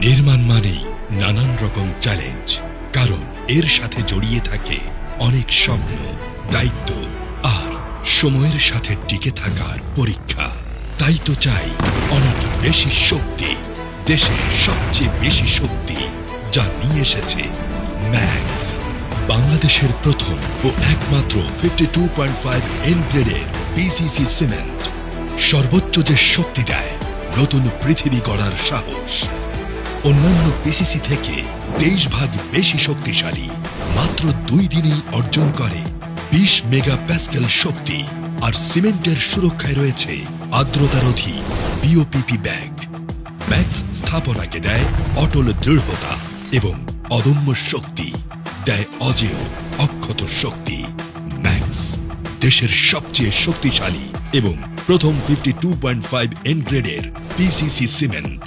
নির্মাণ মানেই নানান রকম চ্যালেঞ্জ, কারণ এর সাথে জড়িয়ে থাকে অনেক স্বপ্ন, দায়িত্ব আর সময়ের সাথে টিকে থাকার পরীক্ষা। তাই তো চাই অনেক বেশি শক্তি, দেশের সবচেয়ে বেশি শক্তি, যা নিয়ে এসেছে ম্যাক্স, বাংলাদেশের প্রথম ও একমাত্র 52.5 এন গ্রেডের পিসিসি সিমেন্ট। সর্বোচ্চ যে শক্তি দেয়, নতুন পৃথিবী গড়ার সাহস। অন্যান্য পিসিসি থেকে 23 ভাগ বেশি শক্তিশালী, মাত্র 2 দিনেই অর্জন করে 20 মেগা প্যাসকেল শক্তি। আর সিমেন্টের সুরক্ষায় রয়েছে আর্দ্রতারোধী বিওপিপি ব্যাগ। ম্যাক্স স্থাপনাকে দেয় অটল দৃঢ়তা এবং অদম্য শক্তি, দেয় অজেয় অক্ষত শক্তি। ম্যাক্স, দেশের সবচেয়ে শক্তিশালী এবং প্রথম 52.5 এন গ্রেডের পিসিসি সিমেন্ট।